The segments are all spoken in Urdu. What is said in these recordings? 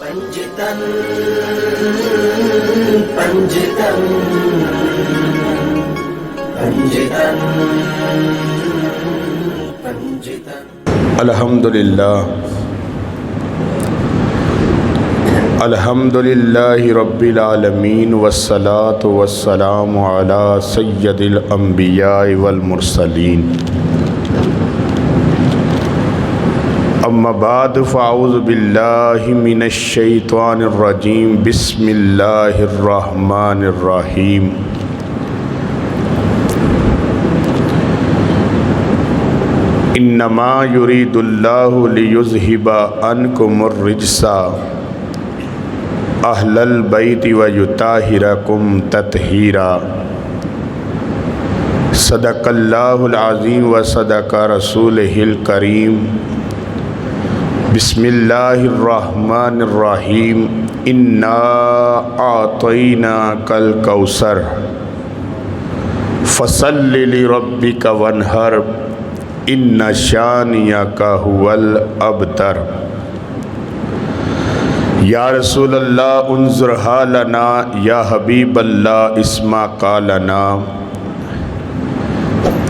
پنجتن پنجتن پنجتن پنجتن الحمدللہ رب العالمین والصلاة والسلام علی سید الانبیاء والمرسلین اما بعد فاعوذ باللہ من الشیطان الرجیم بسم اللہ الرحمن الرحیم انما یرید اللہ لیذہب عنکم الرجس اہل البیت ویطہرکم تطہیرا صدق اللہ العظیم وصدق رسولہ الکریم بسم اللہ الرحمن الرحیم انا اعطیناک الکوثر فصل لربک وانحر ان شانئک هو الابتر یا رسول اللہ انظر حالنا یا حبیب اللہ اسمع قالنا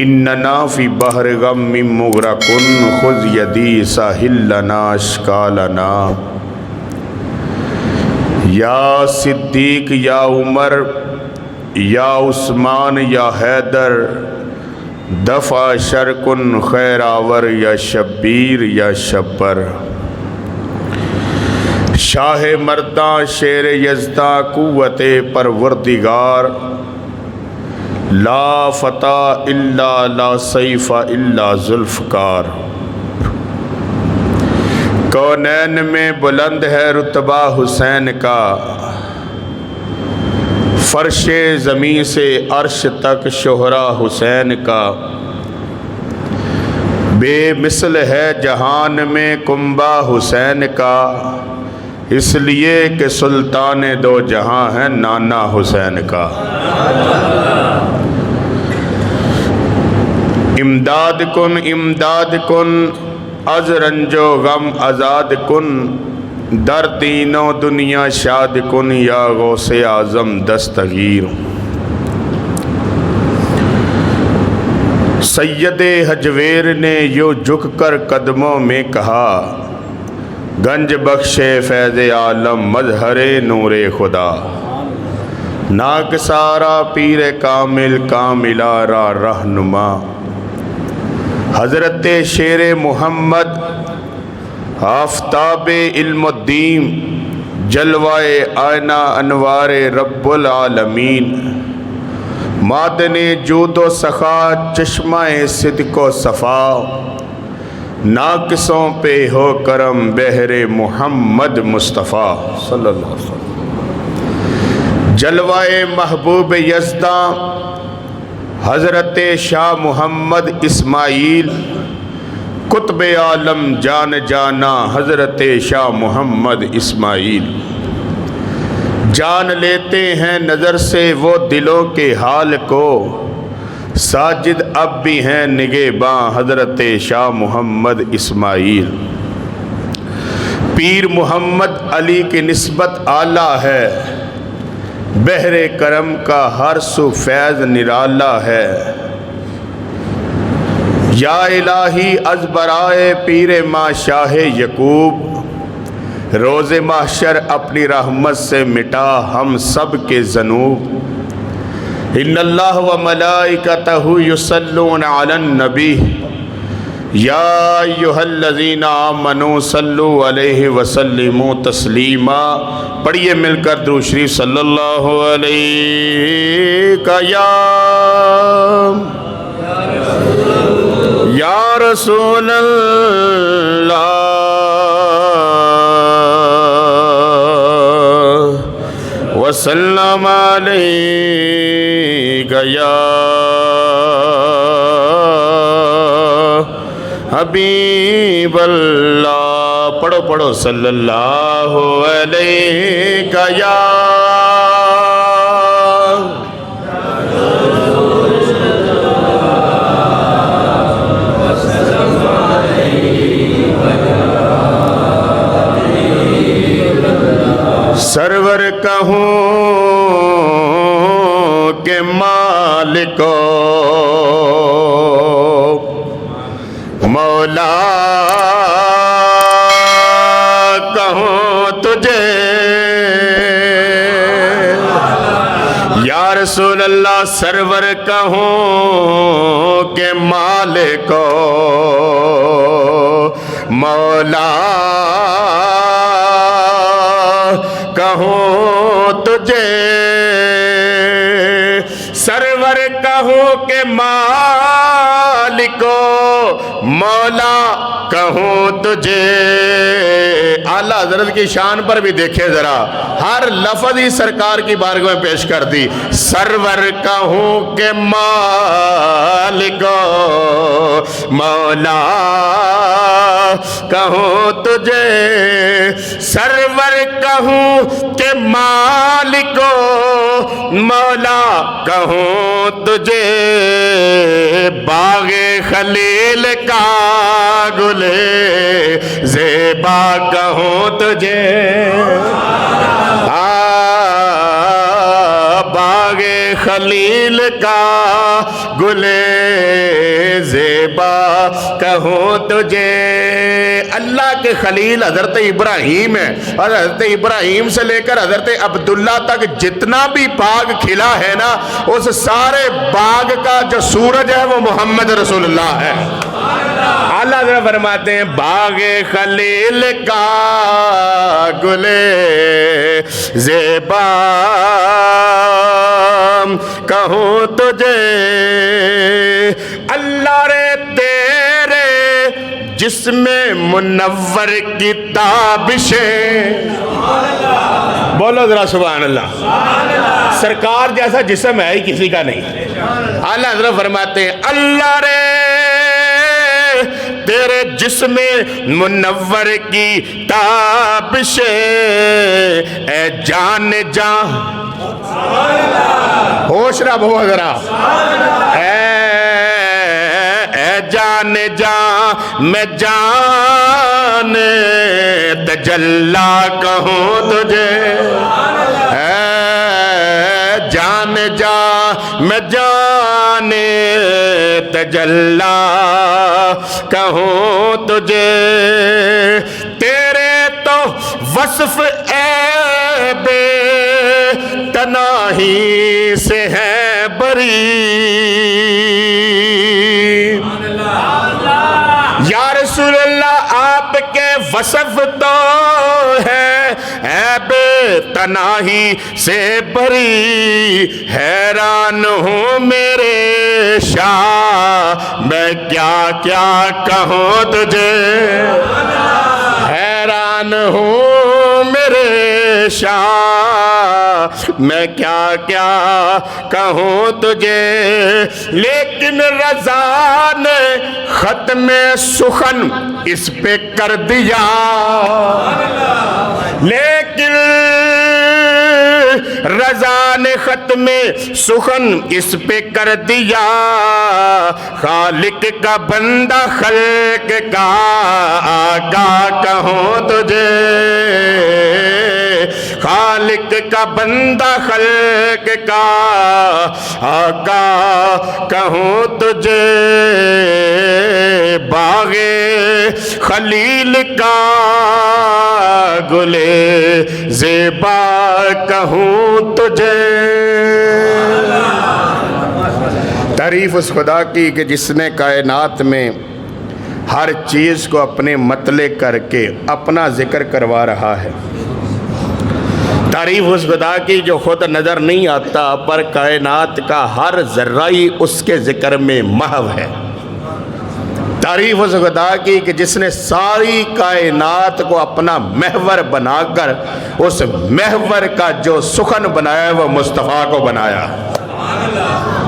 اننا فی بحر غم مغرقن خذ یدی ساحل لنا اشکالنا یا صدیق یا عمر یا عثمان یا حیدر دفع شرکن خیر آور یا شبیر یا شبر شاہ مرداں شیر یزداں قوت پروردگار لا فتح الا لا سیف الا ذوالفقار کونین میں بلند ہے رتبہ حسین کا فرش زمین سے عرش تک شہرا حسین کا بے مثل ہے جہان میں کنبہ حسین کا اس لیے کہ سلطان دو جہاں ہے نانا حسین کا امداد کن از رنج و غم آزاد کن در دین و دنیا شاد کن یا غوث اعظم دستگیر سید حجویر نے یوں جھک کر قدموں میں کہا گنج بخش فیض عالم مظہر نور خدا ناک سارا پیر کامل کاملہ را رہنما حضرت شیر محمد آفتاب علم الدین جلوائے آئینہ انوار رب العالمین معدن جود و سخا چشمہ صدق و صفا ناقصوں پہ ہو کرم بہر محمد مصطفیٰ صلی اللہ علیہ وسلم جلوائے محبوب یزداں حضرت شاہ محمد اسماعیل قطب عالم جان جانا حضرت شاہ محمد اسماعیل جان لیتے ہیں نظر سے وہ دلوں کے حال کو ساجد اب بھی ہیں نگہباں حضرت شاہ محمد اسماعیل پیر محمد علی کی نسبت اعلیٰ ہے بحر کرم کا ہر سو فیض نرالا ہے یا الہی از برائے پیر ماں شاہ یعقوب روز محشر اپنی رحمت سے مٹا ہم سب کے ذنوب ان اللہ و ملائکتہ یصلون علی النبی یا ایھا الذین آمنوا صلوا علیہ وسلموا تسلیما پڑھیے مل کر درود شریف صلی اللہ علیہ یا رسول اللہ وسلم علیک یا حبیب اللہ پڑھو صلی اللہ علیہ یا سرور کہوں کہ مالکو مولا کہوں تجھے یا رسول اللہ سرور کہوں کہ مالکو مولا کہوں تجھے سرور کہوں کہ مالکو مولا کہوں تجھے اعلیٰ حضرت کی شان پر بھی دیکھے ذرا ہر لفظ ہی سرکار کی بارگاہ میں پیش کر دی سرور کہوں کہ مالکو مولا کہوں تجھے سرور کہوں کہ مالکو مولا کہوں تجھے باغ خلیل کا گلے زیبا کہوں تجھے باغ خلیل کا گلے زیبا کہوں تجھے اللہ کے خلیل حضرت ابراہیم ہے اور حضرت ابراہیم سے لے کر حضرت عبداللہ تک جتنا بھی باغ کھلا ہے نا اس سارے باغ کا جو سورج ہے وہ محمد رسول اللہ ہے اللہ حضرت فرماتے ہیں باغ خلیل کا گلے زیبا کہوں تجھے اللہ رے تیرے جسم منور کی تابشیں بولو ذرا سبحان اللہ سرکار جیسا جسم ہے ہی کسی کا نہیں اللہ حضرت فرماتے ہیں اللہ رے تیرے جسم منور کی تابشیں اے جان جان ہوش رہا بہو ذرا اے جان جان میں جان تجلا کہوں تجھے اے جان جان میں جان تجلا کہوں تجھے تیرے تو وصف عیب تناہی سے ہے بری یا رسول اللہ آپ کے وصف تو ہے عیب تناہی سے بری حیران ہوں میرے شاہ میں کیا کیا کہوں تجھے حیران ہوں میرے شاہ میں کیا کیا کہوں تجھے لیکن رضا نے ختم سخن اس پہ کر دیا لیکن رضا نے ختم سخن اس پہ کر دیا خالق کا بندہ خلق کا آقا کہوں تجھے خالق کا بندہ خلق کا آقا کہوں تجھے باغ خلیل کا گلے زیبا کہوں تجھے تعریف اس خدا کی کہ جس نے کائنات میں ہر چیز کو اپنے مطلع کر کے اپنا ذکر کروا رہا ہے تعریف اس خدا کی جو خود نظر نہیں آتا پر کائنات کا ہر ذرہ ہی اس کے ذکر میں محو ہے تعریف اس خدا کی کہ جس نے ساری کائنات کو اپنا محور بنا کر اس محور کا جو سخن بنایا ہے وہ مصطفیٰ کو بنایا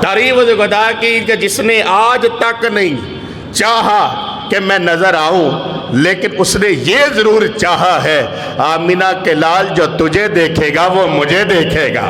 تعریف اس خدا کی کہ جس نے آج تک نہیں چاہا کہ میں نظر آؤں لیکن اس نے یہ ضرور چاہا ہے آمینہ کے لال جو تجھے دیکھے گا وہ مجھے دیکھے گا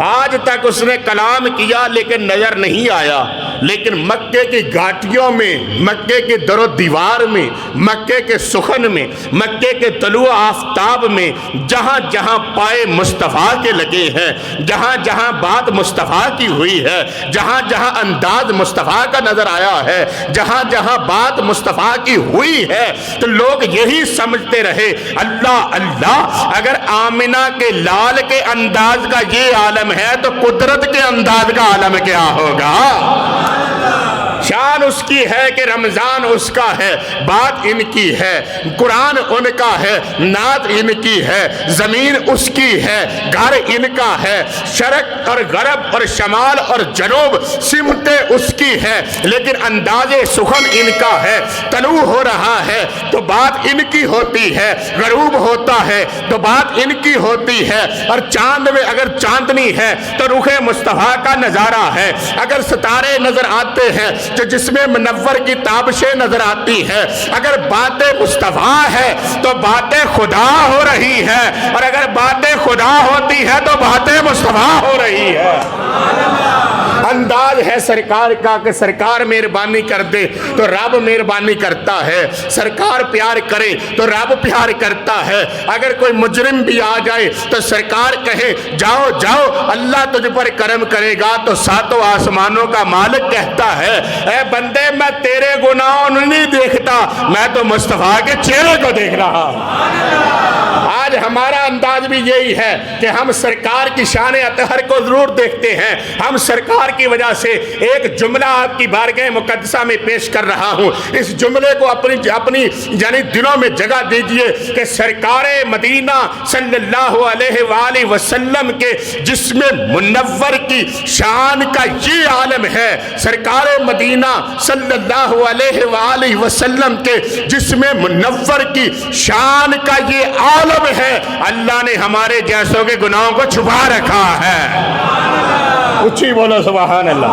آج تک اس نے کلام کیا لیکن نظر نہیں آیا لیکن مکے کی گھاٹیوں میں، مکے کے در و دیوار میں، مکے کے سخن میں، مکے کے طلوع آفتاب میں جہاں جہاں پائے مصطفیٰ کے لگے ہیں، جہاں جہاں بات مصطفیٰ کی ہوئی ہے، جہاں جہاں انداز مصطفیٰ کا نظر آیا ہے، جہاں جہاں بات مصطفیٰ کی ہوئی ہے، تو لوگ یہی سمجھتے رہے اللہ اللہ، اگر آمنہ کے لال کے انداز کا یہ عالم ہے تو قدرت کے انداز کا عالم کیا ہوگا؟ شان اس کی ہے کہ رمضان اس کا ہے، بات ان کی ہے، قرآن ان کا ہے، نعت ان کی ہے، زمین اس کی ہے، گھر ان کا ہے، شرق اور غرب اور شمال اور جنوب سمتیں اس کی ہے، لیکن انداز سخن ان کا ہے، طلوع ہو رہا ہے تو بات ان کی ہوتی ہے، غروب ہوتا ہے تو بات ان کی ہوتی ہے، اور چاند میں اگر چاندنی ہے تو رخ مصطفیٰ کا نظارہ ہے، اگر ستارے نظر آتے ہیں جو جس میں منور کی تابشیں نظر آتی ہے، اگر باتیں مصطفیٰ ہے تو باتیں خدا ہو رہی ہے، اور اگر باتیں خدا ہوتی ہے تو باتیں مصطفیٰ ہو رہی ہے۔ انداز ہے سرکار کا کہ سرکار مہربانی کر دے تو رب مہربانی کرتا ہے، سرکار پیار کرے تو رب پیار کرتا ہے، اگر کوئی مجرم بھی آ جائے تو سرکار کہے جاؤ جاؤ اللہ تجھ پر کرم کرے گا تو ساتوں آسمانوں کا مالک کہتا ہے اے بندے میں تیرے گناہوں نہیں دیکھتا، میں تو مصطفیٰ کے چہرے کو دیکھ رہا ہوں۔ آج ہمارا انداز بھی یہی ہے کہ ہم سرکار کی شان اطہر کو ضرور دیکھتے ہیں، ہم سرکار کی وجہ سے ایک جملہ آپ کی بارگاہ مقدسہ میں پیش کر رہا ہوں، اس جملے کو اپنی یعنی دلوں میں جگہ دیجئے کہ سرکار مدینہ صلی اللہ علیہ وآلہ وسلم کے جسم منور کی شان کا یہ عالم ہے، سرکار مدینہ صلی اللہ علیہ وآلہ وسلم کے جسم منور کی شان کا یہ عالم ہے، اللہ نے ہمارے جیسوں کے گناہوں کو چھپا رکھا ہے۔ اچھی بولو سبحان اللہ۔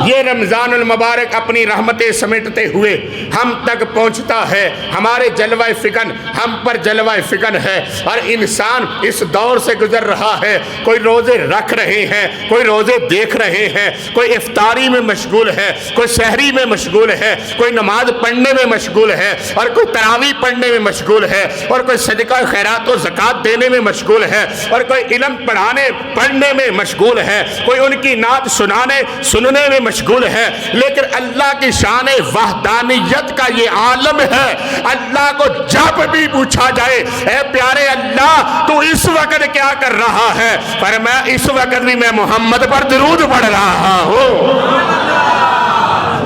یہ رمضان المبارک اپنی رحمتیں سمیٹتے ہوئے ہم تک پہنچتا ہے، ہمارے جلوہ فکن ہم پر جلوہ فکن ہے، اور انسان اس دور سے گزر رہا ہے، کوئی روزے رکھ رہے ہیں، کوئی روزے دیکھ رہے ہیں، کوئی افطاری میں مشغول ہے، کوئی سحری میں مشغول ہے، کوئی نماز پڑھنے میں مشغول ہے، اور کوئی تراویح پڑھنے میں مشغول ہے، اور کوئی صدقہ خیرات و زکوٰۃ دینے میں مشغول ہے، اور کوئی علم پڑھنے میں مشغول ہے، کوئی ان کی نعت سننے میں مشغول ہے، لیکن اللہ کی شان وحدانیت کا یہ عالم ہے۔ اللہ کو جب بھی پوچھا جائے اے پیارے اللہ تو اس وقت کیا کر رہا ہے، فرمایا اس وقت بھی میں محمد پر درود پڑھ رہا ہوں۔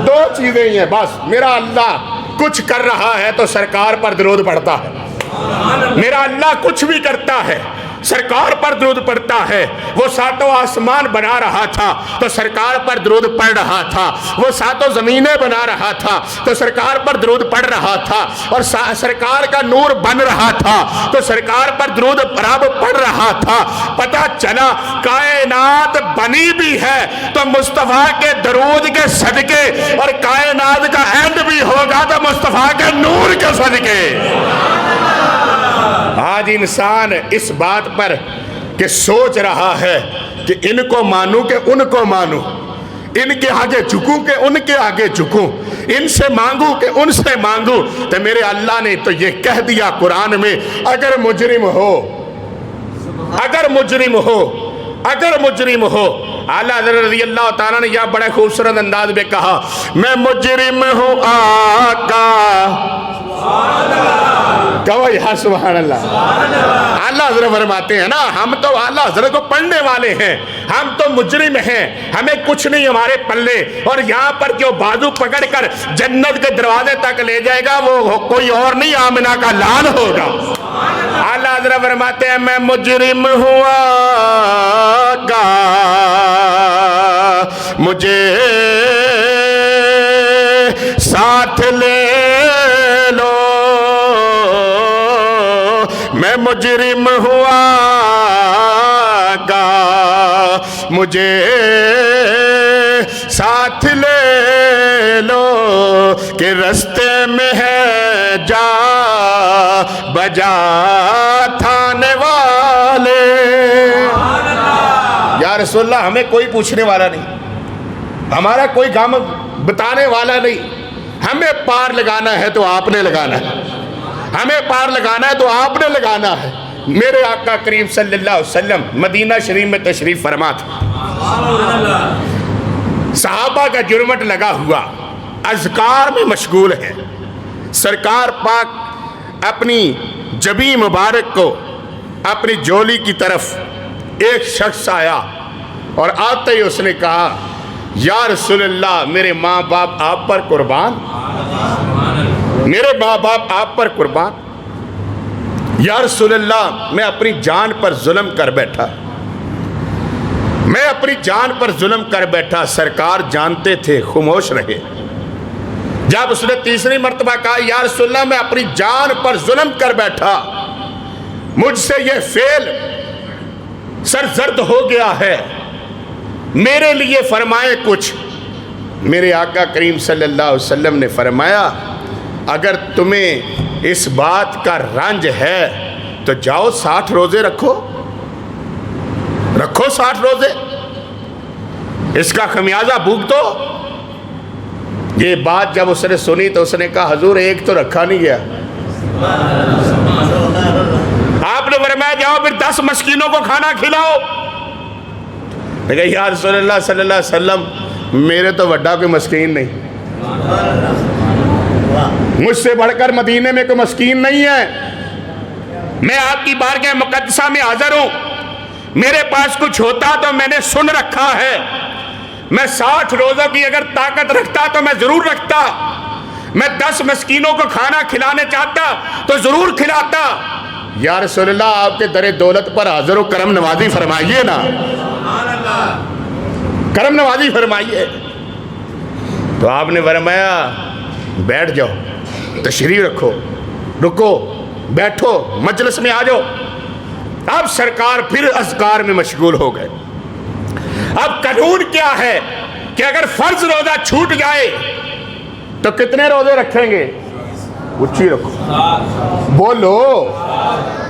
دو چیزیں ہی ہیں بس، میرا اللہ کچھ کر رہا ہے تو سرکار پر درود پڑھتا ہے، میرا اللہ کچھ بھی کرتا ہے سرکار پر درود پڑھتا ہے۔ وہ ساتوں آسمان بنا رہا تھا تو سرکار پر درود پڑھ رہا تھا، وہ ساتوں زمینیں بنا رہا تھا تو سرکار پر درود پڑھ رہا تھا، اور سرکار کا نور بن رہا تھا تو سرکار پر درود رب پڑھ رہا تھا۔ پتہ چلا کائنات بنی بھی ہے تو مصطفیٰ کے درود کے صدقے، اور کائنات کا اینڈ بھی ہوگا تو مصطفیٰ کے نور کے صدقے۔ آج انسان اس بات پر کہ سوچ رہا ہے کہ ان کو مانوں کہ ان کو مانوں، ان کے آگے جھکوں کہ ان کے آگے جھکوں، ان سے مانگوں کہ ان سے مانگوں، تو میرے اللہ نے تو یہ کہہ دیا قرآن میں اگر مجرم ہو اعلیٰ حضرت رضی اللہ تعالیٰ نے یہ بڑے خوبصورت انداز میں کہا میں مجرم ہوں آقا، کہو یا سبحان اللہ۔ اعلیٰ حضرت فرماتے ہیں نا ہم تو اعلیٰ حضرت کو پڑھنے والے ہیں، ہم تو مجرم ہیں، ہمیں کچھ نہیں ہمارے پلے، اور یہاں پر جو بازو پکڑ کر جنت کے دروازے تک لے جائے گا وہ کوئی اور نہیں آمنہ کا لال ہوگا۔ اعلیٰ حضرت فرماتے ہیں میں مجرم ہوں آقا، مجھے ساتھ لے لو، میں مجرم ہوں آقا، مجھے ساتھ لے لو کہ رستے میں ہے جا بجا تھانے والے۔ یا رسول اللہ ہمیں کوئی پوچھنے والا نہیں، ہمارا کوئی غم بتانے والا نہیں. ہمیں پار لگانا ہے تو آپ نے لگانا ہے, ہمیں پار لگانا ہے تو آپ نے لگانا ہے. میرے آقا کریم صلی اللہ علیہ وسلم مدینہ شریف میں تشریف فرما تھا. صحابہ کا جرمٹ لگا ہوا, اذکار میں مشغول ہے. سرکار پاک اپنی جبین مبارک کو اپنی جولی کی طرف ایک شخص آیا اور آتے ہی اس نے کہا, یا رسول اللہ میرے ماں باپ آپ پر قربان, میرے ماں باپ آپ پر قربان. یا رسول اللہ میں اپنی جان پر ظلم کر بیٹھا, میں اپنی جان پر ظلم کر بیٹھا. سرکار جانتے تھے, خاموش رہے. جب اس نے تیسری مرتبہ کہا, یا رسول اللہ میں اپنی جان پر ظلم کر بیٹھا, مجھ سے یہ فعل سرزد ہو گیا ہے, میرے لیے فرمائے کچھ. میرے آقا کریم صلی اللہ علیہ وسلم نے فرمایا, اگر تمہیں اس بات کا رنج ہے تو جاؤ 60 روزے رکھو, رکھو 60 روزے, اس کا خمیازہ بھوگ دو. یہ بات جب اس نے سنی تو اس نے کہا, حضور ایک تو رکھا نہیں گیا. آپ نے فرمایا جاؤ پھر 10 مسکینوں کو کھانا کھلاؤ. میں کہا یا رسول اللہ صلی اللہ علیہ وسلم میرے تو وڈا کوئی مسکین نہیں, مجھ سے بڑھ کر مدینے میں کوئی مسکین نہیں ہے. میں آپ کی بارگاہ مقدسہ میں حاضر ہوں, میرے پاس کچھ ہوتا تو میں نے سن رکھا ہے. میں 60 روزوں کی اگر طاقت رکھتا تو میں ضرور رکھتا. میں 10 مسکینوں کو کھانا کھلانے چاہتا تو ضرور کھلاتا. یا رسول اللہ آپ کے در دولت پر حاضر و کرم نوازی فرمائیے نا, کرم نوازی فرمائیے. تو آپ نے فرمایا بیٹھ جاؤ, تشریف رکھو, رکو, بیٹھو, مجلس میں آ جاؤ. اب سرکار پھر اذکار میں مشغول ہو گئے. اب قانون کیا ہے کہ اگر فرض روزہ چھوٹ جائے تو کتنے روزے رکھیں گے؟ اچھی رکھو, بولو,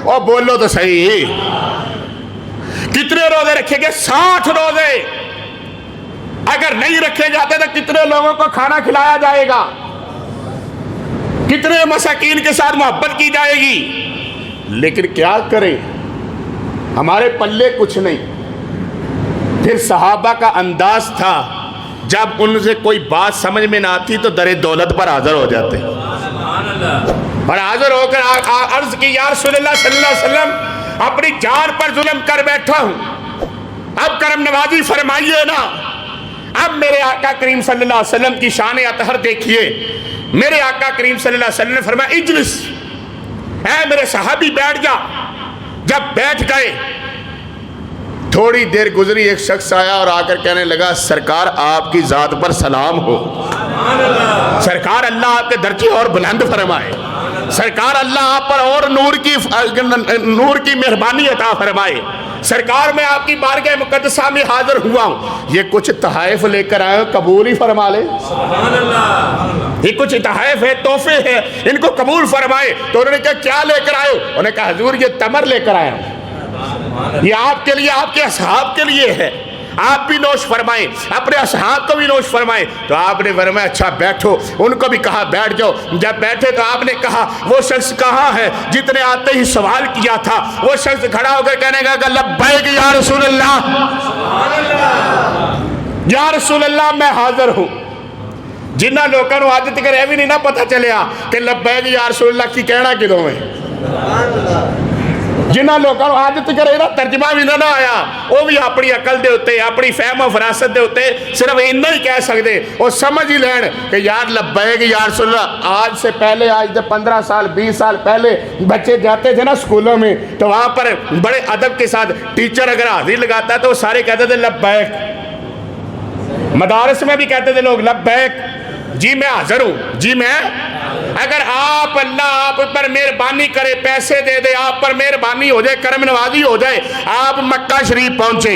اور بولو تو صحیح. کتنے روزے رکھیں گے؟ 60 روزے. اگر نہیں رکھے جاتے تو کتنے لوگوں کو کھانا کھلایا جائے گا؟ کتنے مساکین کے ساتھ محبت کی جائے گی؟ لیکن کیا کریں, ہمارے پلے کچھ نہیں. پھر صحابہ کا انداز تھا, جب ان سے کوئی بات سمجھ میں نہ آتی تو در دولت پر حاضر ہو جاتے, اور حاضر ہو کر عرض کی, یا رسول اللہ صلی اللہ علیہ وسلم اپنی جان پر ظلم کر بیٹھا ہوں, اب کرم نوازی فرمائیے نا. اب میرے آقا کریم صلی اللہ علیہ وسلم کی شان اطہر دیکھیے. میرے آقا کریم صلی اللہ علیہ وسلم نے فرمایا اجلس, اے میرے صحابی بیٹھ جا. جب بیٹھ گئے, تھوڑی دیر گزری, ایک شخص آیا اور آ کر کہنے لگا, سرکار آپ کی ذات پر سلام ہو, سرکار اللہ آپ کے درجے اور بلند فرمائے, سرکار اللہ آپ پر اور نور کی مہربانی عطا فرمائے. سرکار میں آپ کی بارگاہ مقدسہ میں حاضر ہوا ہوں, یہ کچھ تحائف لے کر آئے ہوں, قبول ہی فرما لے. یہ کچھ تحائف ہے, تحفے ہیں, ان کو قبول فرمائے. تو انہوں نے کہا کیا لے کر آئے ہو؟ انہوں نے کہا حضور یہ تمر لے کر آیا ہوں, یہ آپ کے لیے, آپ کے اصحاب کے لیے ہے, آپ بھی نوش فرمائیں, اپنے اصحاب کو بھی نوش فرمائیں. تو آپ نے فرمایا اچھا بیٹھو. ان کو بھی کہا بیٹھ جاؤ. جب بیٹھے تو آپ نے کہا, وہ شخص کہاں ہے جس نے آتے ہی سوال کیا تھا؟ وہ شخص کھڑا ہو کر کہنے لگا لبیک یا رسول اللہ, یا رسول اللہ میں حاضر ہوں. جنہ لوگوں کو آج تک یہ بھی نہیں نہ پتا چلیا کہ لبیک یا رسول اللہ کی کہنا کدوں ہے. جنہ لوگوں کو آج تک ترجمہ بھی نہ آیا, وہ بھی اپنی عقل دے ہوتے, اپنی فہم و فراست دے ہوتے صرف اتنا ہی کہہ سکتے, وہ سمجھ ہی لین کہ یار لبیک یا رسول اللہ. آج سے پہلے, آج سے 15 سال 20 سال پہلے بچے جاتے تھے نا اسکولوں میں, تو وہاں پر بڑے ادب کے ساتھ ٹیچر اگر حاضری لگاتا تو وہ سارے کہتے تھے لبیک. مدارس میں بھی کہتے تھے لوگ لبیک, جی میں حاضر ہوں, جی میں. اگر آپ اللہ آپ پر مہربانی کرے, پیسے دے دے, آپ پر مہربانی ہو جائے, کرم نوازی ہو جائے, آپ مکہ شریف پہنچے,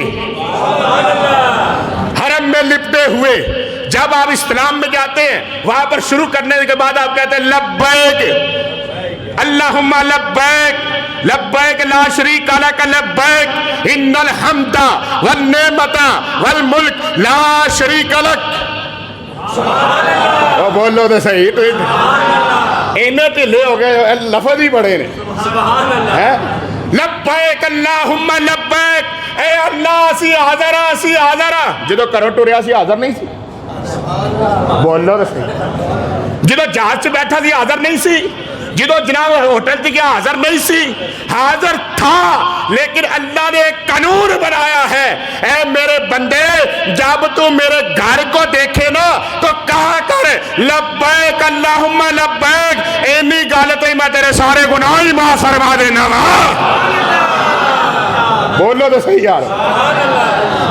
حرم میں لپٹے ہوئے, جب آپ اسلام میں جاتے ہیں وہاں پر شروع کرنے کے بعد آپ کہتے ہیں لبیک اللہم لبیک لبیک لا شریک لک لبیک ان الحمد والنعمت والملک لا شریک لک. بولو تو صحیح. اینے ٹھلے ہو گئے لفظ ہی بڑے نے. لبیک اللہم لبیک اے اللہ اسی حاضر ہاں. جدو کرو ٹریا سی حاضر نہیں سی. بولو تو صحیح. جدو جہاز سے بیٹھا سی حاضر نہیں سی. جدو جناب ہوٹل سے گیا حاضر نہیں سی. حاضر تھا لیکن اللہ نے ایک قانون بنایا ہے. اے میرے بندے جب تو میرے گھر کو دیکھے نا تو کہا کر لبیک اللہم لبیک. اینی گالت ہی میں تیرے سارے گناہ ہی معاف فرما دینا وا. بولو تو صحیح یار.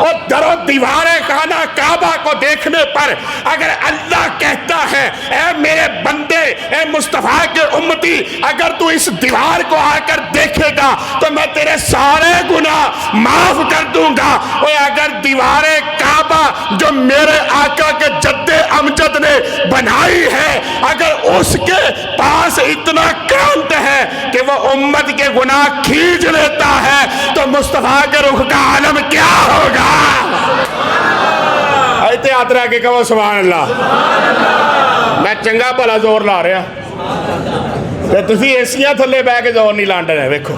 اور در و دیوار خانہ کعبہ کو دیکھنے پر اگر اللہ کہتا ہے اے میرے بندے اے مصطفیٰ کے امتی اگر تو اس دیوار کو آ کر دیکھے گا تو میں تیرے سارے گناہ معاف کر دوں گا. اور اگر دیوار کعبہ جو میرے آقا کے جد امجد نے بنائی ہے اگر اس کے پاس اتنا کرنٹ ہے کہ وہ امت کے گناہ کھینچ لیتا ہے تو مصطفیٰ کے رخ کا عالم کیا ہوگا. ایتے ہاتھ رہ کے کہو سبحان اللہ. میں چنگا بھلا زور لا رہا تے تسی ایسیاں تھلے بہ کے زور نہیں لانڈ رہے. ویکھو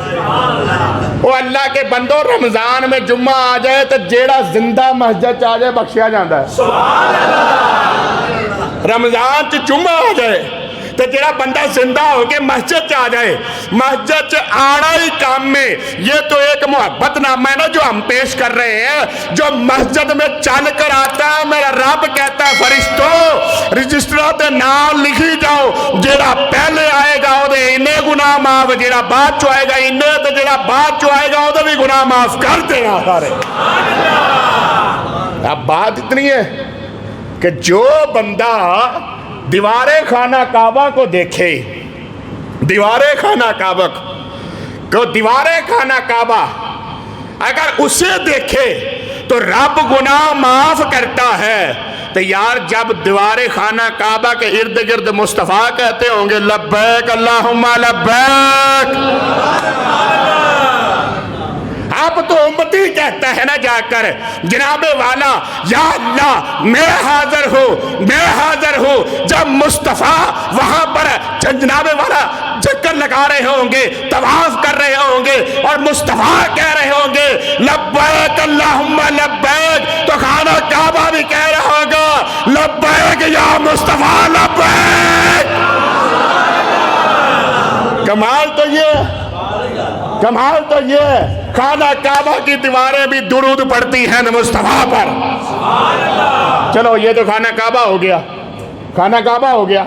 وہ اللہ کے بندو رمضان میں جمعہ آ جائے تو جیڑا زندہ مسجد آ جائے بخشیا جاندہ ہے. رمضان چ جمعہ آ جائے تو جڑا بندہ زندہ ہو کے مسجد آ جائے. مسجد آنا ہی کام میں یہ تو ایک محبت نامہ ہے نا جو ہم پیش کر رہے ہیں. جو مسجد میں چل کر آتا ہے میرا رب کہتا ہے فرشتوں رجسٹروں تے نام لکھی جاؤ. جڑا پہلے آئے گا وہ انہیں گناہ معاف. جڑا بعد چو آئے گا انہیں تو جڑا بعد چو آئے گا وہ بھی گناہ معاف کر دینا سارے. اب بات اتنی ہے کہ جو بندہ دیوار خانہ کعبہ کو دیکھے دیوار خانہ کعبہ کو دیوار خانہ کعبہ اگر اسے دیکھے تو رب گناہ معاف کرتا ہے. تو یار جب دیوار خانہ کعبہ کے ارد گرد مصطفیٰ کہتے ہوں گے لبیک اللہم لبیک. اب تو امتی کہتا ہے نا جا کر جناب والا یا اللہ میں حاضر ہوں. جب مصطفیٰ وہاں پر جناب والا چکر لگا رہے ہوں گے طواف کر رہے ہوں گے اور مصطفیٰ کہہ رہے ہوں گے لبیک اللہم لبیک تو خانہ کعبہ بھی کہہ رہا ہوگا لبیک یا مصطفیٰ لبیک. کمال تو یہ خانہ کعبہ کی دیواریں بھی درود پڑتی ہیں مصطفیٰ پر. چلو یہ تو خانہ کعبہ ہو گیا.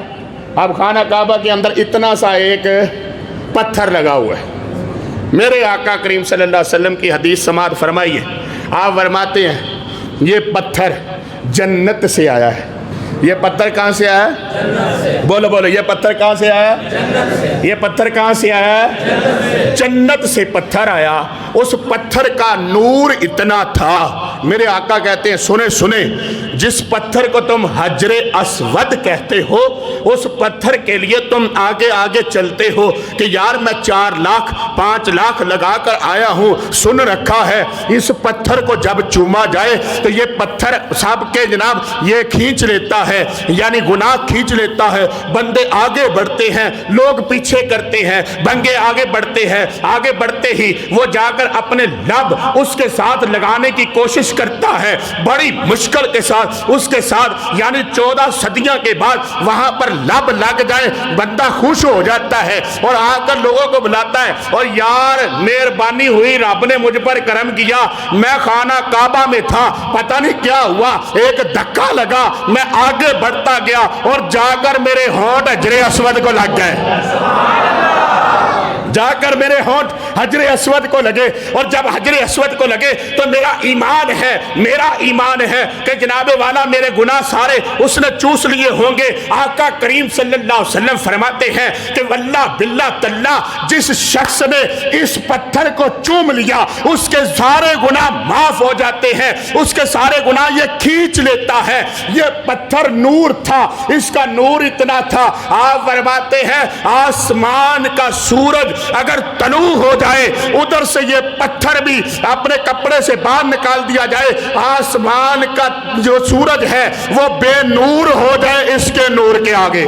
اب خانہ کعبہ کے اندر اتنا سا ایک پتھر لگا ہوا ہے. میرے آقا کریم صلی اللہ علیہ وسلم کی حدیث سماعت فرمائیے. آپ فرماتے ہیں یہ پتھر جنت سے آیا ہے. یہ پتھر کہاں سے آیا ہے؟ بولو یہ پتھر کہاں سے آیا ہے؟ یہ پتھر کہاں سے آیا ہے؟ جنت سے پتھر آیا. اس پتھر کا نور اتنا تھا. میرے آقا کہتے ہیں سنے جس پتھر کو تم حجر اسود کہتے ہو اس پتھر کے لیے تم آگے چلتے ہو کہ یار میں 4 لاکھ 5 لاکھ لگا کر آیا ہوں. سن رکھا ہے اس پتھر کو جب چوما جائے تو یہ پتھر سب کے جناب یہ کھینچ لیتا ہے یعنی گناہ کھینچ لیتا ہے. بندے آگے بڑھتے ہیں لوگ پیچھے کرتے ہیں. بندے آگے بڑھتے ہیں آگے بڑھتے ہی وہ جا کر اپنے لب اس کے ساتھ لگانے کی کوشش کرتا ہے بڑی مشکل کے ساتھ اس کے ساتھ یعنی 14 صدیاں کے بعد وہاں پر لب لگ جائے بندہ خوش ہو جاتا ہے اور آ کر لوگوں کو بلاتا ہے اور یار مہربانی ہوئی رب نے مجھ پر کرم کیا. میں خانہ کعبہ میں تھا پتہ نہیں کیا ہوا ایک دھکا لگا میں آگے بڑھتا گیا اور جا کر میرے ہونٹ حجر اسود کو لگ گئے. جا کر میرے ہونٹ حجر اسود کو لگے اور جب حجر اسود کو لگے تو میرا ایمان ہے کہ جناب والا میرے گناہ سارے اس نے چوس لیے ہوں گے. آقا کریم صلی اللہ علیہ وسلم فرماتے ہیں کہ واللہ باللہ تاللہ جس شخص نے اس پتھر کو چوم لیا اس کے سارے گناہ معاف ہو جاتے ہیں. اس کے سارے گناہ یہ کھینچ لیتا ہے. یہ پتھر نور تھا اس کا نور اتنا تھا. آپ فرماتے ہیں آسمان کا سورج اگر طلوع ہو جائے، ادھر سے یہ پتھر بھی اپنے کپڑے سے باہر نکال دیا جائے، آسمان کا جو سورج ہے وہ بے نور ہو جائے اس کے نور کے آگے۔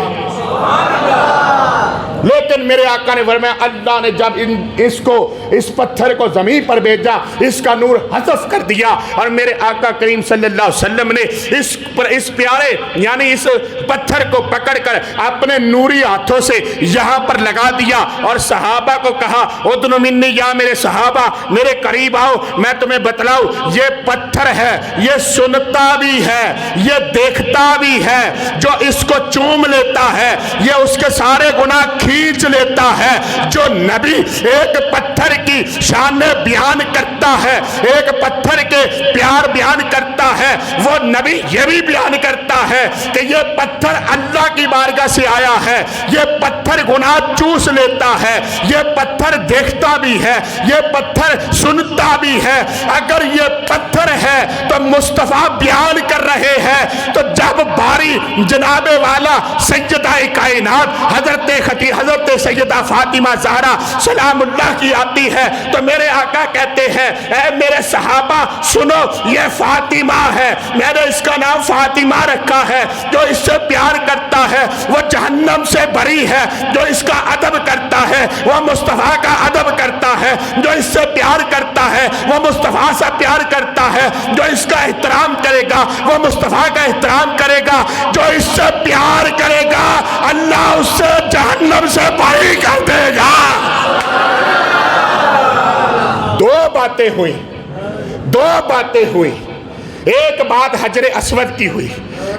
لیکن میرے آقا نے فرمایا اللہ نے جب اس پتھر کو زمین پر بھیجا، اس کا نور حذف کر دیا، اور میرے آقا کریم صلی اللہ علیہ وسلم نے اس پیارے یعنی اس پتھر کو پکڑ کر اپنے نوری ہاتھوں سے یہاں پر لگا دیا، اور صحابہ کو کہا ادنو منی، یا میرے صحابہ میرے قریب آؤ، میں تمہیں بتلاؤں یہ پتھر ہے، یہ سنتا بھی ہے، یہ دیکھتا بھی ہے، جو اس کو چوم لیتا ہے یہ اس کے سارے گناہ کھینچ لیتا ہے۔ جو نبی ایک پتھر کی شان بیان کرتا ہے، ایک پتھر کے پیار بیان کرتا ہے، وہ نبی یہ بھی بیان کرتا ہے کہ یہ پتھر اللہ کی بارگاہ سے آیا ہے، یہ پتھر گناہ چوس لیتا ہے، یہ پتھر دیکھتا بھی ہے، یہ پتھر سنتا بھی ہے۔ اگر یہ پتھر ہے تو مصطفیٰ بیان کر رہے ہیں، تو جب باری جناب والا سیدہ کائنات حضرت سیدہ فاطمہ زہرا سلام اللہ کی آتی ہے، تو میرے آقا کہتے ہیں اے میرے صحابہ سنو، یہ فاطمہ ہے، میں نے اس کا نام فاطمہ رکھا ہے، جو اس سے پیار کرتا ہے وہ جہنم سے بری ہے، جو اس کا ادب کرتا ہے وہ مصطفیٰ کا ادب کرتا ہے، جو اس سے پیار کرتا ہے وہ مصطفیٰ سے پیار کرتا ہے، جو اس کا احترام کرے گا وہ مصطفیٰ کا احترام کرے گا، جو اس سے پیار کرے گا اللہ اس سے جہنم سے بری کر دے گا۔ دو باتیں ہوئی، ایک بات حجر اسود کی ہوئی،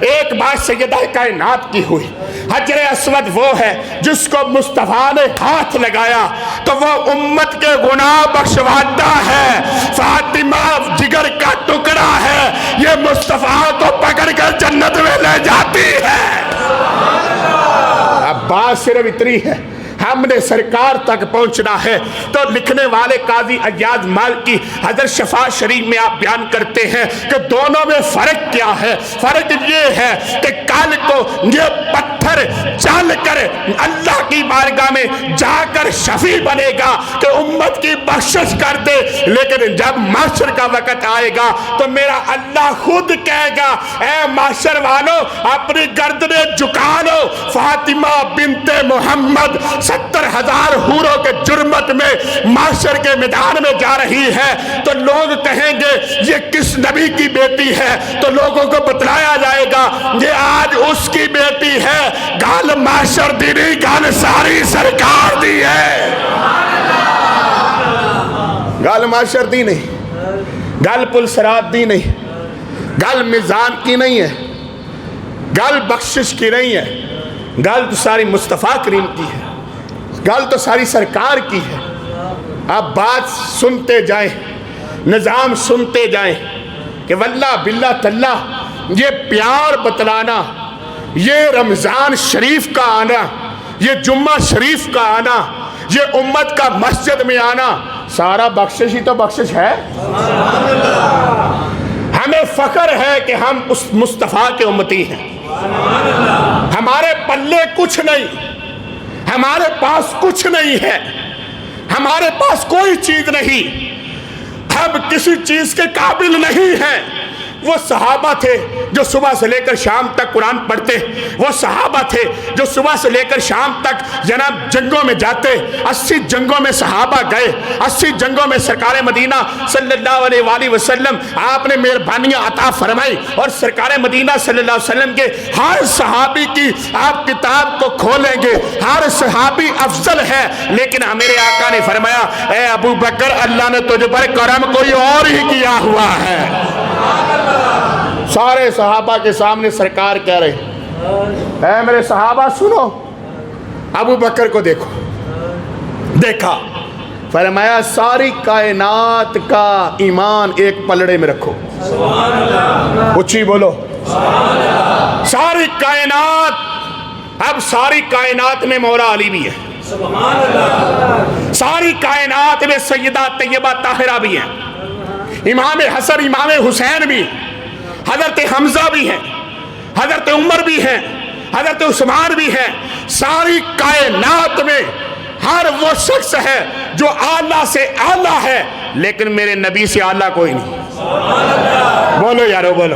ایک بات سیدہ کائنات کی ہوئی۔ حجر اسود وہ ہے جس کو مصطفیٰ نے ہاتھ لگایا تو وہ امت کے گناہ بخشواتا ہے، فاطمہ جگر کا ٹکڑا ہے، یہ مصطفیٰ کو پکڑ کر جنت میں لے جاتی ہے۔ اب بات صرف اتنی ہے، ہم نے سرکار تک پہنچنا ہے۔ تو لکھنے والے قاضی ایاز مالکی حضرت شفاء شریف میں آپ بیان کرتے ہیں کہ دونوں میں فرق کیا ہے؟ فرق یہ ہے کہ کل کو یہ پتھر چل کر اللہ کی بارگاہ میں جا کر شفیع بنے گا کہ امت کی بخشش کر دے، لیکن جب محشر کا وقت آئے گا تو میرا اللہ خود کہے گا اے محشر والو اپنی گردنیں جھکا لو، فاطمہ بنت محمد 70,000 حوروں کے جرمت میں محشر کے میدان میں جا رہی ہے، تو لوگ کہیں گے یہ کس نبی کی بیٹی ہے؟ تو لوگوں کو بتلایا جائے گا یہ آج اس کی بیٹی ہے، گال محشر دی نہیں، گال ساری سرکار دی ہے۔ گال محشر دی نہیں، گال پل صراط دی نہیں، گال میزان کی نہیں ہے، گال بخشش کی نہیں ہے، گال تو ساری مصطفیٰ کریم کی ہے، گال تو ساری سرکار کی ہے۔ آپ بات سنتے جائیں، نظام سنتے جائیں کہ واللہ باللہ تاللہ یہ پیار بتلانا، یہ رمضان شریف کا آنا، یہ جمعہ شریف کا آنا، یہ امت کا مسجد میں آنا، سارا بخشش ہی تو بخشش ہے۔ ہمیں فخر ہے کہ ہم اس مصطفیٰ کے امتی ہیں، ہمارے پلے کچھ نہیں، ہمارے پاس کچھ نہیں ہے، ہمارے پاس کوئی چیز نہیں، ہم کسی چیز کے قابل نہیں ہیں۔ وہ صحابہ تھے جو صبح سے لے کر شام تک قرآن پڑھتے، وہ صحابہ تھے جو صبح سے لے کر شام تک جناب جنگوں میں جاتے، 80 جنگوں میں صحابہ گئے، 80 جنگوں میں سرکار مدینہ صلی اللہ علیہ وآلہ وسلم آپ نے مہربانیاں عطا فرمائی، اور سرکار مدینہ صلی اللہ علیہ وسلم کے ہر صحابی کی آپ کتاب کو کھولیں گے، ہر صحابی افضل ہے، لیکن میرے آقا نے فرمایا اے ابو بکر اللہ نے تجھ پر کرم کوئی اور ہی کیا ہوا ہے۔ سارے صحابہ کے سامنے سرکار کہہ رہے اے میرے صحابہ سنو، ابو بکر کو دیکھو، دیکھا، فرمایا ساری کائنات کا ایمان ایک پلڑے میں رکھو، اچھی بولو، ساری کائنات، اب ساری کائنات میں مولا علی بھی ہے، ساری کائنات میں سیدہ طیبہ طاہرہ بھی ہیں، امام حسن امام حسین بھی، حضرت حمزہ بھی ہیں، حضرت عمر بھی ہیں، حضرت عثمان بھی ہیں، ساری کائنات میں ہر وہ شخص ہے جو اعلیٰ سے اعلیٰ ہے، لیکن میرے نبی سے اعلیٰ کوئی نہیں۔ بولو یارو بولو،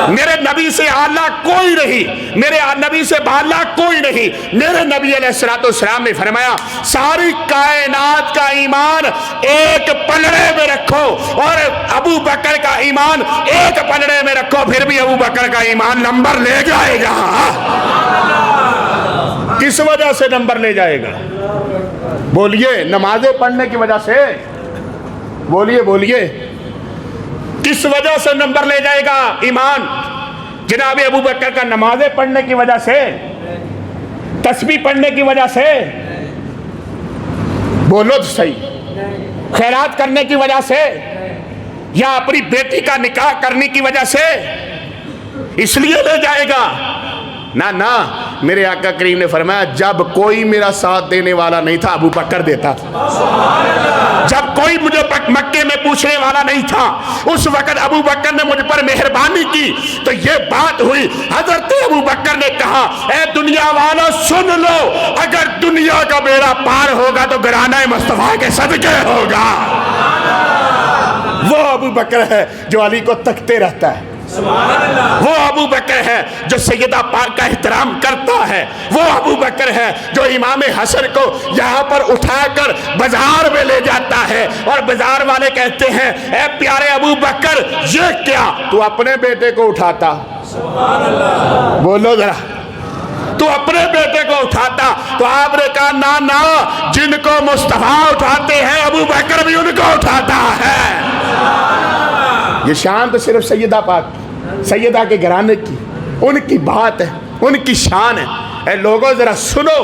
میرے نبی سے اعلیٰ کوئی نہیں، میرے نبی سے بالا کوئی نہیں۔ میرے نبی علیہ السلام نے فرمایا ساری کائنات کا ایمان ایک پلڑے میں رکھو، اور ابو بکر کا ایمان ایک پلڑے میں رکھو، پھر بھی ابو بکر کا ایمان نمبر لے جائے گا۔ کس وجہ سے نمبر لے جائے گا؟ بولیے، نمازیں پڑھنے کی وجہ سے؟ بولیے بولیے، کس وجہ سے نمبر لے جائے گا ایمان؟ جناب ابو بکر کا نمازیں پڑھنے کی وجہ سے، تسبیح پڑھنے کی وجہ سے؟ بولو تو صحیح، خیرات کرنے کی وجہ سے، یا اپنی بیٹی کا نکاح کرنے کی وجہ سے اس لیے لے جائے گا؟ نہ نہ، میرے آقا کریم نے فرمایا جب کوئی میرا ساتھ دینے والا نہیں تھا ابو بکر دیتا تھا۔ جب کوئی مجھے مکے میں پوچھنے والا نہیں تھا، اس وقت ابو بکر نے مجھ پر مہربانی کی تو یہ بات ہوئی۔ حضرت ابو بکر نے کہا اے دنیا والوں سن لو، اگر دنیا کا بیڑا پار ہوگا تو گرانہ مصطفیٰ کے صدقے ہوگا۔ وہ ابو بکر ہے جو علی کو تکتے رہتا ہے، وہ ابو بکر ہے جو سیدہ پاک کا احترام کرتا ہے، وہ ابو بکر ہے جو امام حسن کو یہاں پر اٹھا کر بازار میں لے جاتا ہے، اور بازار والے کہتے ہیں اے پیارے ابو بکر یہ کیا، تو اپنے بیٹے کو اٹھاتا؟ بولو ذرا، تو اپنے بیٹے کو اٹھاتا؟ تو آپ نے کہا نا نا، جن کو مصطفیٰ اٹھاتے ہیں ابو بکر بھی ان کو اٹھاتا ہے۔ یہ شان تو صرف سیدہ پاک، سیدہ کے گھرانے کی، ان کی بات ہے، ان کی شان ہے۔ اے لوگوں ذرا سنو،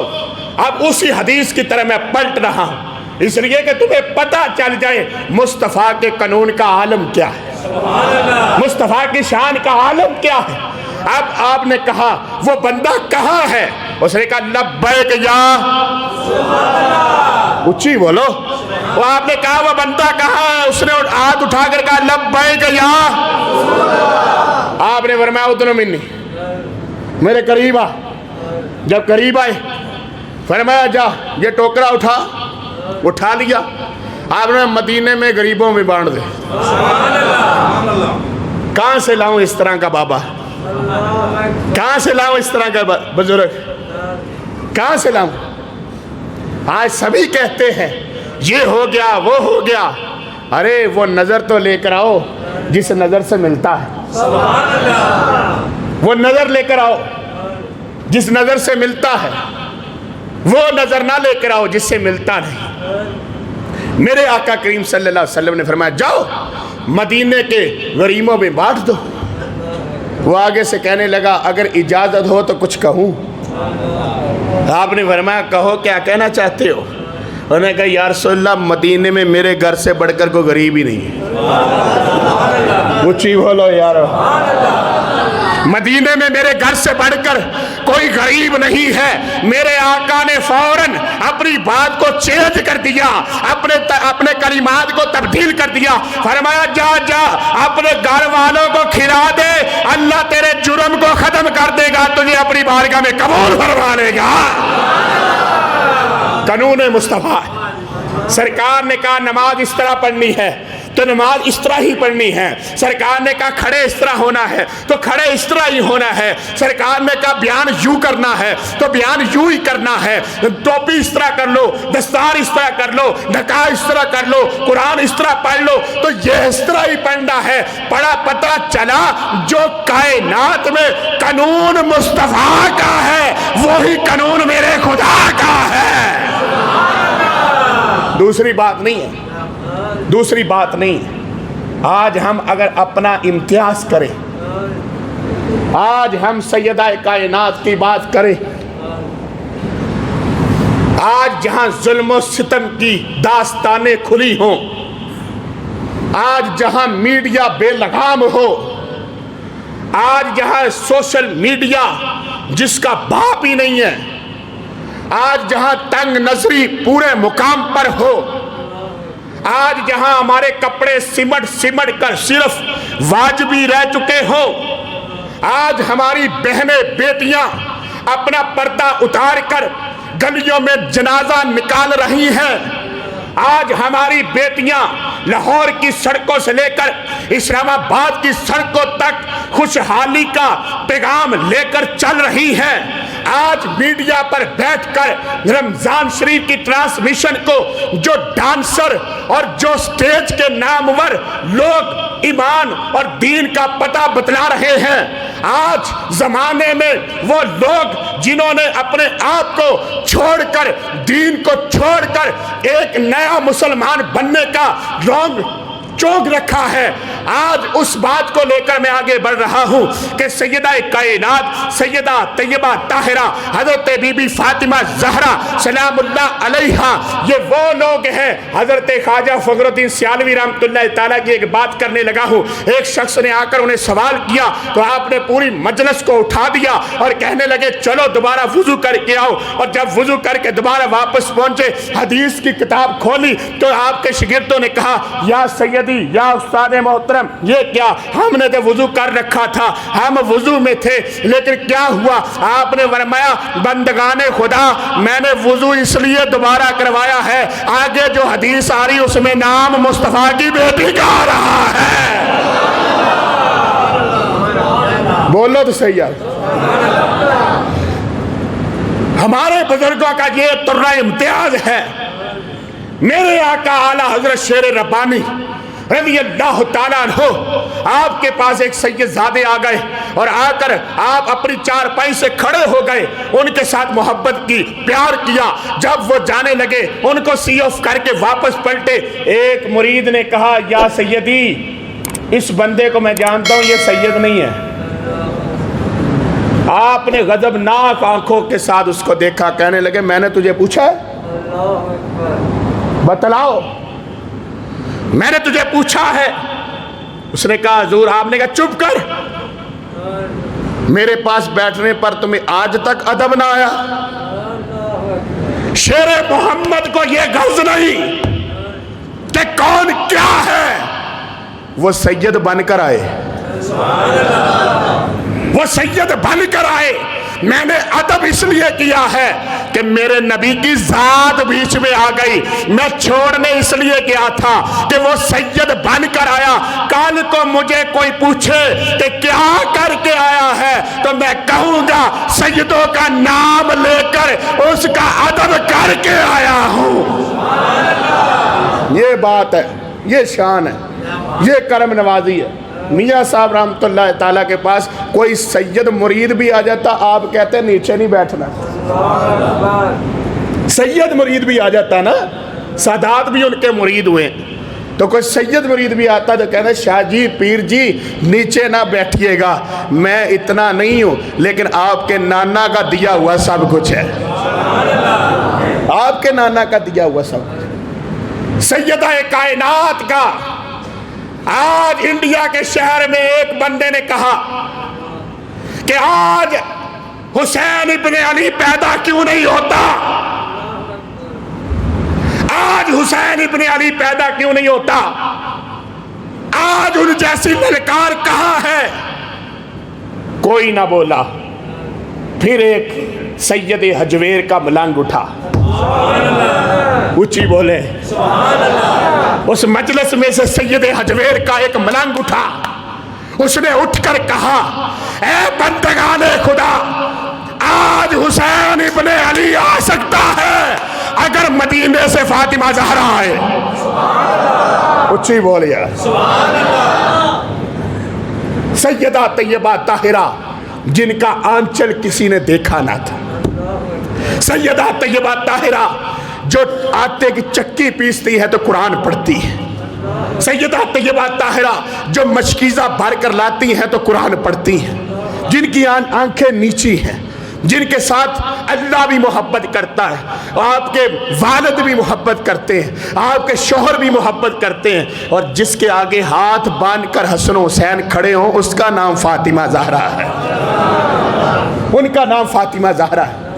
اب اسی حدیث کی طرح میں پلٹ رہا ہوں، اس لیے کہ تمہیں پتہ چل جائے مصطفیٰ کے قانون کا عالم کیا ہے، مصطفیٰ کی شان کا عالم کیا ہے۔ اب آپ نے کہا وہ بندہ کہاں ہے؟ اس نے کہا لبیک یا، اچھی بولو۔ وہ آپ نے کہا وہ بندہ کہاں ہے؟ اس نے ہاتھ اٹھا کر کہا لبیک یا۔ آپ نے فرمایا ادنو منی، میرے قریب آ۔ جب قریب آئے فرمایا جا یہ ٹوکرا اٹھا لیا۔ آپ نے مدینے میں غریبوں میں بانٹ دے۔ کہاں سے لاؤں اس طرح کا بابا، کہاں سے لاؤں اس طرح کا بزرگ، کہاں سے لاؤں؟ آج سبھی کہتے ہیں یہ ہو گیا وہ ہو گیا، ارے وہ نظر تو لے کر آؤ جس نظر سے ملتا ہے، وہ نظر لے کر آؤ جس نظر سے ملتا ہے، وہ نظر نہ لے کر آؤ جس سے ملتا نہیں۔ میرے آقا کریم صلی اللہ علیہ وسلم نے فرمایا جاؤ مدینے کے غریبوں میں بانٹ دو۔ وہ آگے سے کہنے لگا اگر اجازت ہو تو کچھ کہوں؟ آپ نے فرمایا کہو کیا کہنا چاہتے ہو؟ انہوں نے کہا یا رسول اللہ مدینے میں میرے گھر سے بڑھ کر کوئی غریب ہی نہیں ہے۔ اچھی بولو یار، مدینے میں میرے گھر سے بڑھ کر کوئی غریب نہیں ہے۔ میرے آقا نے فوراً اپنی بات کو چینج کر دیا، اپنے کلمات کو تبدیل کر دیا۔ فرمایا جا جا اپنے گھر والوں کو کھلا دے، اللہ تیرے جرم کو ختم کر دے گا، تجھے اپنی بارگاہ میں قبول فرما لے گا۔ قانون مصطفیٰ۔ سرکار نے کہا نماز اس طرح پڑھنی ہے تو نماز اس طرح ہی پڑھنی ہے۔ سرکار نے کہا کھڑے اس طرح ہونا ہے تو کھڑے اس طرح ہی ہونا ہے۔ سرکار نے کہا بیان یوں کرنا ہے تو بیان یوں ہی کرنا ہے۔ ٹوپی اس طرح کر لو، دستار اس طرح کر لو، نکاح اس طرح کر لو، قرآن اس طرح پڑھ لو، تو یہ اس طرح ہی پڑھنا ہے۔ پڑھا پتہ چلا جو کائنات میں قانون مصطفیٰ کا ہے وہی قانون میرے خدا کا ہے۔ دوسری بات نہیں ہے، دوسری بات نہیں ہے۔ آج ہم اگر اپنا امتیاز کریں، آج ہم سیدہ کائنات کی بات کریں، آج جہاں ظلم و ستم کی داستانیں کھلی ہوں، آج جہاں میڈیا بے لگام ہو، آج جہاں سوشل میڈیا جس کا باپ ہی نہیں ہے، آج جہاں تنگ نظری پورے مقام پر ہو، آج جہاں ہمارے کپڑے سمٹ کر صرف واجبی رہ چکے ہو، آج ہماری بہنیں بیٹیاں اپنا پردہ اتار کر گلیوں میں جنازہ نکال رہی ہیں۔ آج ہماری بیٹیاں لاہور کی سڑکوں سے لے کر اسلام آباد کی سڑکوں تک خوشحالی کا پیغام لے کر چل رہی ہیں۔ آج میڈیا پر بیٹھ کر رمضان شریف کی ٹرانسمیشن کو جو ڈانسر اور جو سٹیج کے نامور لوگ ایمان اور دین کا پتہ بتلا رہے ہیں، آج زمانے میں وہ لوگ جنہوں نے اپنے آپ کو چھوڑ کر، دین کو چھوڑ کر ایک نیا مسلمان بننے کا رونگ چونک رکھا ہے، آج اس بات کو لے کر میں آگے بڑھ رہا ہوں کہ سیدہ کائنات سیدہ طیبہ طاہرہ حضرت بی بی فاطمہ زہرا سلام اللہ علیہا یہ وہ لوگ ہیں۔ حضرت خواجہ فخر الدین سیالوی رحمۃ اللہ تعالیٰ کی ایک بات کرنے لگا ہوں، ایک شخص نے آ کر انہیں سوال کیا تو آپ نے پوری مجلس کو اٹھا دیا اور کہنے لگے چلو دوبارہ وضو کر کے آؤ، اور جب وضو کر کے دوبارہ واپس پہنچے حدیث کی کتاب کھولی تو آپ کے شاگردوں نے کہا یا سیدی یا استاد محترم یہ کیا، ہم نے تو وضو کر رکھا تھا، ہم وضو میں تھے، لیکن کیا ہوا؟ آپ نے فرمایا بندگان خدا میں نے وضو اس لیے دوبارہ کروایا ہے، آگے جو حدیث آ رہی اس میں نام مصطفیٰ کی بیٹی کا آ رہا ہے۔ بولو تو صحیح ہے۔ ہمارے بزرگوں کا یہ ترہ امتیاز ہے۔ میرے آقا اعلیٰ حضرت شیر ربانی رضی اللہ تعالیٰ عنہ آپ کے پاس ایک سید زادے آ گئے اور آ کر آپ اپنی چارپائی سے کھڑے ہو گئے، ان کے ساتھ محبت کی، پیار کیا۔ جب وہ جانے لگے ان کو سی آف کر کے واپس پلٹے، ایک مرید نے کہا یا سیدی اس بندے کو میں جانتا ہوں، یہ سید نہیں ہے۔ آپ نے غضبناک آنکھوں کے ساتھ اس کو دیکھا، کہنے لگے میں نے تجھے پوچھا ہے، بتلاؤ میں نے تجھے پوچھا ہے۔ اس نے کہا حضور، آپ نے کہا چپ کر، میرے پاس بیٹھنے پر تمہیں آج تک ادب نہ آیا؟ شیر محمد کو یہ غرض نہیں کہ کون کیا ہے، وہ سید بن کر آئے، وہ سید بن کر آئے۔ میں نے ادب اس لیے کیا ہے کہ میرے نبی کی ذات بیچ میں آ گئی، میں چھوڑنے اس لیے کیا تھا کہ وہ سید بن کر آیا۔ کل کو مجھے کوئی پوچھے کہ کیا کر کے آیا ہے تو میں کہوں گا سیدوں کا نام لے کر اس کا ادب کر کے آیا ہوں۔ یہ بات ہے، یہ شان ہے، یہ کرم نوازی ہے۔ میاں صاحب رحمۃ اللہ تعالیٰ کے پاس کوئی سید مرید بھی آ جاتا، آپ کہتے ہیں نیچے نہیں بیٹھنا۔ سید مرید بھی آ جاتا نا، سادات بھی ان کے مرید ہوئے، تو کوئی سید مرید بھی آتا تو کہنا شاہ جی پیر جی نیچے نہ بیٹھیے گا، میں اتنا نہیں ہوں لیکن آپ کے نانا کا دیا ہوا سب کچھ ہے، آپ کے نانا کا دیا ہوا سب کچھ۔ سیدہ کائنات کا آج انڈیا کے شہر میں ایک بندے نے کہا کہ آج حسین ابن علی پیدا کیوں نہیں ہوتا، آج حسین ابن علی پیدا کیوں نہیں ہوتا، آج ان جیسی للکار کہاں ہے؟ کوئی نہ بولا۔ پھر ایک سید حجویر کا ملنگ اٹھا، اونچی بولے اس مجلس میں سے سید حجویر کا ایک ملنگ اٹھا، اس نے اٹھ کر کہا اے بندگان خدا، آج حسین ابن علی آ سکتا ہے اگر مدینے سے فاطمہ زہرا آئے۔ اونچی بولیا۔ سیدہ طیبہ طاہرہ جن کا آنچل کسی نے دیکھا نہ تھا، سیدہ طیبہ طاہرہ جو آٹے کی چکی پیستی ہے تو قرآن پڑھتی ہے، سیدہ طیبہ طاہرہ جو مشکیزہ بھر کر لاتی ہیں تو قرآن پڑھتی ہیں، جن کی آنکھیں نیچی ہیں، جن کے ساتھ اللہ بھی محبت کرتا ہے، آپ کے والد بھی محبت کرتے ہیں، آپ کے شوہر بھی محبت کرتے ہیں، اور جس کے آگے ہاتھ باندھ کر حسن و حسین کھڑے ہوں اس کا نام فاطمہ زہرا ہے، ان کا نام فاطمہ زہرا ہے۔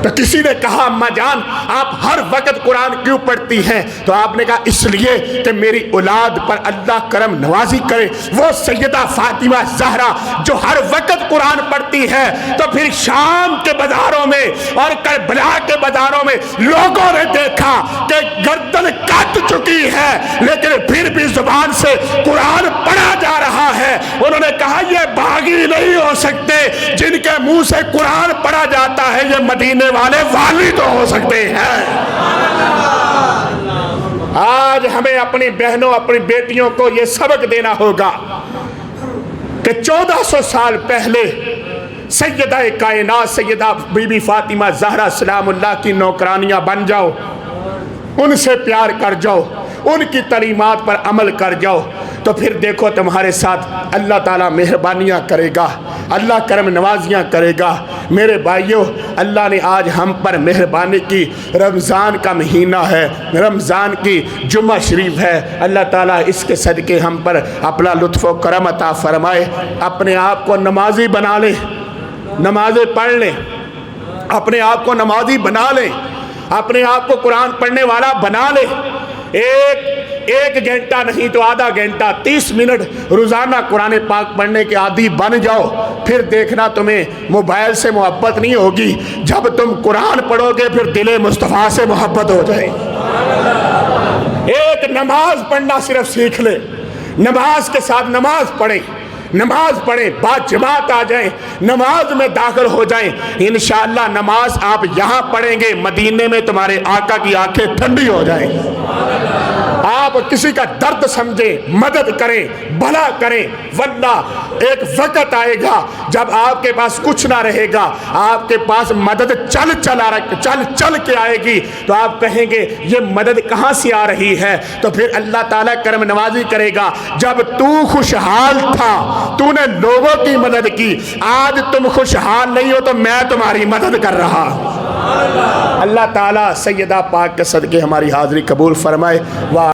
تو کسی نے کہا اماں جان آپ ہر وقت قرآن کیوں پڑھتی ہیں؟ تو آپ نے کہا اس لیے کہ میری اولاد پر اللہ کرم نوازی کرے۔ وہ سیدہ فاطمہ زہرا جو ہر وقت قرآن پڑھتی ہے، تو پھر شام کے بازاروں میں اور کربلا کے بازاروں میں لوگوں نے دیکھا کہ گردن کٹ چکی ہے لیکن پھر بھی زبان سے قرآن پڑھا جا رہا ہے۔ انہوں نے کہا یہ باغی نہیں ہو سکتے، جن کے منہ سے قرآن پڑھا جاتا ہے یہ مدینے والے والی تو ہو سکتے ہیں۔ آج ہمیں اپنی بہنوں اپنی بیٹیوں کو یہ سبق دینا ہوگا کہ 1400 سال پہلے سیدہ کائنات سیدہ بی بی فاطمہ زہرا سلام اللہ کی نوکرانیاں بن جاؤ، ان سے پیار کر جاؤ، ان کی تعلیمات پر عمل کر جاؤ، تو پھر دیکھو تمہارے ساتھ اللہ تعالیٰ مہربانیاں کرے گا، اللہ کرم نوازیاں کرے گا۔ میرے بھائیوں، اللہ نے آج ہم پر مہربانی کی۔ رمضان کا مہینہ ہے، رمضان کی جمعہ شریف ہے۔ اللہ تعالیٰ اس کے صدقے ہم پر اپنا لطف و کرم عطا فرمائے۔ اپنے آپ کو نمازی بنا لیں، نمازیں پڑھ لیں، اپنے آپ کو نمازی بنا لیں، اپنے آپ کو قرآن پڑھنے والا بنا لیں۔ ایک گھنٹہ نہیں تو آدھا گھنٹہ 30 منٹ روزانہ قرآن پاک پڑھنے کے عادی بن جاؤ، پھر دیکھنا تمہیں موبائل سے محبت نہیں ہوگی، جب تم قرآن پڑھو گے پھر دل مصطفیٰ سے محبت ہو جائے۔ ایک نماز پڑھنا صرف سیکھ لے، نماز کے ساتھ نماز پڑھیں، نماز پڑھیں، بعد جماعت آ جائیں، نماز میں داخل ہو جائیں۔ انشاءاللہ نماز آپ یہاں پڑھیں گے، مدینے میں تمہارے آقا کی آنکھیں ٹھنڈی ہو جائیں۔ آپ کسی کا درد سمجھیں، مدد کریں، بھلا کریں، ورنہ ایک وقت آئے گا جب آپ کے پاس کچھ نہ رہے گا، آپ کے پاس مدد چل کے آئے گی، تو آپ کہیں گے یہ مدد کہاں سے آ رہی ہے؟ تو پھر اللہ تعالیٰ کرم نوازی کرے گا۔ جب تو خوشحال تھا تو نے لوگوں کی مدد کی، آج تم خوشحال نہیں ہو تو میں تمہاری مدد کر رہا ہوں۔ اللہ تعالیٰ سیدہ پاک کے صدقے ہماری حاضری قبول فرمائے۔